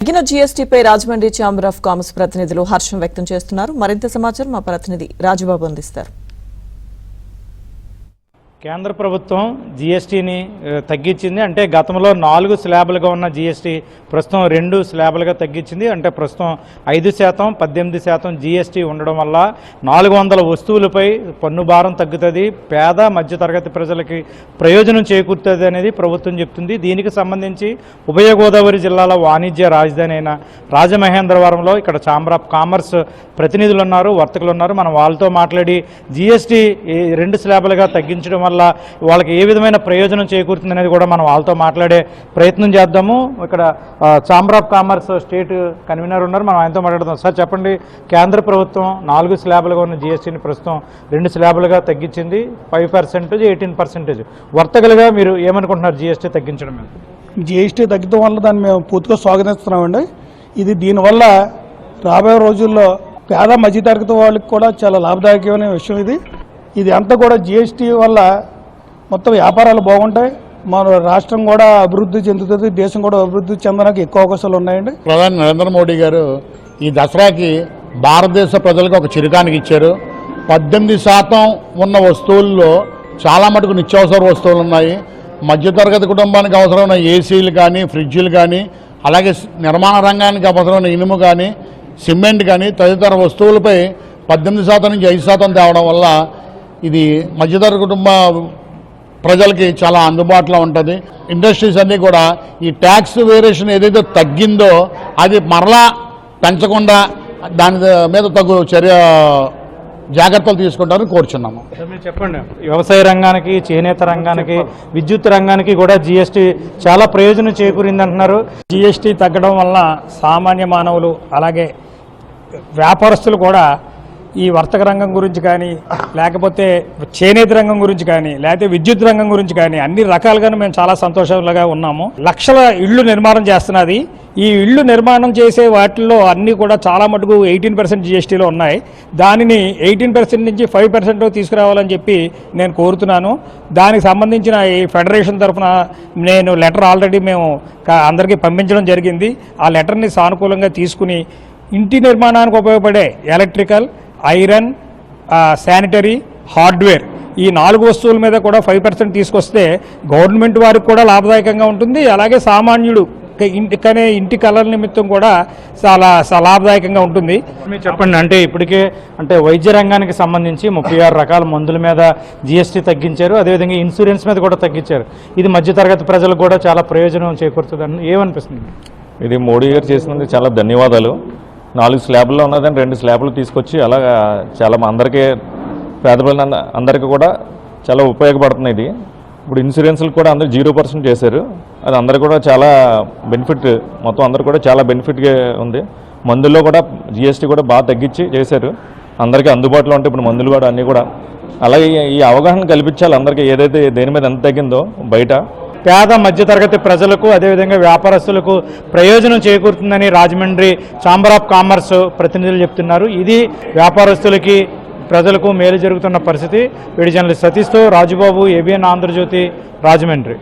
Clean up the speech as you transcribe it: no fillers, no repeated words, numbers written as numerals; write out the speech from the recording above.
తగ్గిన జీఎస్టీపై Rajahmundry chamber of commerce ప్రతినిధులు హర్షం వ్యక్తం చేస్తున్నారు. మరింత సమాచారం మా ప్రతినిధి రాజుబాబు అందిస్తారు. కేంద్ర ప్రభుత్వం జీఎస్టీని తగ్గించింది. అంటే గతంలో 4 స్లాబులుగా ఉన్న జీఎస్టీ ప్రస్తుతం 2 స్లాబులుగా తగ్గించింది. అంటే ప్రస్తుతం 5%, 18% జీఎస్టీ ఉండడం వల్ల 400 వస్తువులపై పన్ను భారం తగ్గుతుంది, పేద మధ్యతరగతి ప్రజలకి ప్రయోజనం చేకూరుతుంది అనేది ప్రభుత్వం చెప్తుంది. దీనికి సంబంధించి ఉభయ గోదావరి జిల్లాల వాణిజ్య రాజధాని అయిన రాజమహేంద్రవరంలో ఇక్కడ ఛాంబర్ ఆఫ్ కామర్స్ ప్రతినిధులు ఉన్నారు, వర్తకులు ఉన్నారు. మనం వాళ్ళతో మాట్లాడి జీఎస్టీ 2 స్లాబులుగా తగ్గించడం వల్ల వాళ్ళకి ఏ విధమైన ప్రయోజనం చేకూరుతుంది అనేది కూడా మనం వాళ్ళతో మాట్లాడే ప్రయత్నం చేద్దాము. ఇక్కడ chamber of commerce state convener ఉన్నారు, మనం ఆయనతో మాట్లాడదాం. సార్ చెప్పండి, కేంద్ర ప్రభుత్వం 4 స్లాబులుగా ఉన్న జీఎస్టీని ప్రస్తుతం 2 స్లాబులుగా తగ్గించింది, 5%, 18%. వర్తకులుగా మీరు ఏమనుకుంటున్నారు జీఎస్టీ తగ్గించడం మీద? జీఎస్టీ తగ్గడం వల్ల దాన్ని మేము పూర్తిగా స్వాగతిస్తున్నామండి. ఇది దీనివల్ల రాబోయే రోజుల్లో పేద మధ్యతరగతి వాళ్ళకి కూడా చాలా లాభదాయకమైన విషయం. ఇది అంతా కూడా జీఎస్టీ వల్ల మొత్తం వ్యాపారాలు బాగుంటాయి, మన రాష్ట్రం కూడా అభివృద్ధి చెందుతుంది, దేశం కూడా అభివృద్ధి చెందడానికి ఎక్కువ అవకాశాలు ఉన్నాయండి. ప్రధాని నరేంద్ర మోడీ గారు ఈ దసరాకి భారతదేశ ప్రజలకు ఒక చిరుకానికి ఇచ్చారు. 18% ఉన్న వస్తువుల్లో చాలా మటుకు నిత్యావసర వస్తువులు ఉన్నాయి. మధ్యతరగతి కుటుంబానికి అవసరమైన ఏసీలు కానీ, ఫ్రిడ్జ్లు కానీ, అలాగే నిర్మాణ రంగానికి అవసరమైన ఇనుము కానీ, సిమెంట్ కానీ తదితర వస్తువులపై 18% నుంచి 5% తేవడం వల్ల ఇది మధ్యతరగతి కుటుంబ ప్రజలకి చాలా అందుబాటులో ఉంటుంది. ఇండస్ట్రీస్ అన్నీ కూడా ఈ ట్యాక్స్ వేరియేషన్ ఏదైతే తగ్గిందో అది మరలా పెంచకుండా దాని మీద తగు జాగ్రత్తలు తీసుకుంటారని కోరుచున్నాము. మీరు చెప్పండి, వ్యవసాయ రంగానికి, చేనేత రంగానికి, విద్యుత్ రంగానికి కూడా జీఎస్టీ చాలా ప్రయోజనం చేకూరింది అంటున్నారు. జీఎస్టీ తగ్గడం వల్ల సామాన్య మానవులు అలాగే వ్యాపారస్తులు కూడా ఈ వర్తక రంగం గురించి కానీ, లేకపోతే చేనేత రంగం గురించి కానీ, లేకపోతే విద్యుత్ రంగం గురించి కానీ అన్ని రకాలుగానే మేము చాలా సంతోషంగా ఉన్నాము. లక్షల ఇళ్ళు నిర్మాణం చేస్తున్నది. ఈ ఇళ్ళు నిర్మాణం చేసే వాటిల్లో అన్నీ కూడా చాలా మటుకు 18% జీఎస్టీలో ఉన్నాయి. దానిని 18% నుంచి 5% తీసుకురావాలని చెప్పి నేను కోరుతున్నాను. దానికి సంబంధించిన ఈ ఫెడరేషన్ తరఫున నేను లెటర్ ఆల్రెడీ మేము అందరికీ పంపించడం జరిగింది. ఆ లెటర్ని సానుకూలంగా తీసుకుని ఇంటి నిర్మాణానికి ఉపయోగపడే ఎలక్ట్రికల్, ఐరన్, శానిటరీ, హార్డ్వేర్ ఈ 4 వస్తువుల మీద కూడా 5% తీసుకొస్తే గవర్నమెంట్ వారికి కూడా లాభదాయకంగా ఉంటుంది. అలాగే సామాన్యుడు ఇంటి కళల నిమిత్తం కూడా చాలా లాభదాయకంగా ఉంటుంది. మీరు చెప్పండి, అంటే ఇప్పటికే అంటే వైద్య రంగానికి సంబంధించి 36 రకాల మందుల మీద జీఎస్టీ తగ్గించారు, అదేవిధంగా ఇన్సూరెన్స్ మీద కూడా తగ్గించారు. ఇది మధ్యతరగతి ప్రజలకు కూడా చాలా ప్రయోజనం చేకూరుతుందని ఏమనిపిస్తుంది? ఇది మోడీ గారు చేసినందుకు చాలా ధన్యవాదాలు. 4 స్లాబుల్లో ఉన్నదని 2 స్లాబులు తీసుకొచ్చి అలా చాలా అందరికీ పేద అందరికీ కూడా చాలా ఉపయోగపడుతుంది. ఇది ఇప్పుడు ఇన్సూరెన్స్లు కూడా అందరూ 0% చేశారు. అది అందరికీ కూడా చాలా బెనిఫిట్, మొత్తం అందరూ కూడా చాలా బెనిఫిట్గా ఉంది. మందుల్లో కూడా జీఎస్టీ కూడా బాగా తగ్గించి చేశారు, అందరికీ అందుబాటులో ఉంటాయి ఇప్పుడు మందులు కూడా అన్నీ కూడా. అలాగే ఈ అవగాహన కల్పించాలి అందరికీ, ఏదైతే దేని మీద ఎంత తగ్గిందో బయట పేద మధ్యతరగతి ప్రజలకు అదేవిధంగా వ్యాపారస్తులకు ప్రయోజనం చేకూరుతుందని రాజమండ్రి ఛాంబర్ ఆఫ్ కామర్స్ ప్రతినిధులు చెప్తున్నారు. ఇది వ్యాపారస్తులకి, ప్రజలకు మేలు జరుగుతున్న పరిస్థితి. వీడి జర్నలిస్ట్ సతీష్తో రాజుబాబు, ABN ఆంధ్రజ్యోతి, రాజమండ్రి.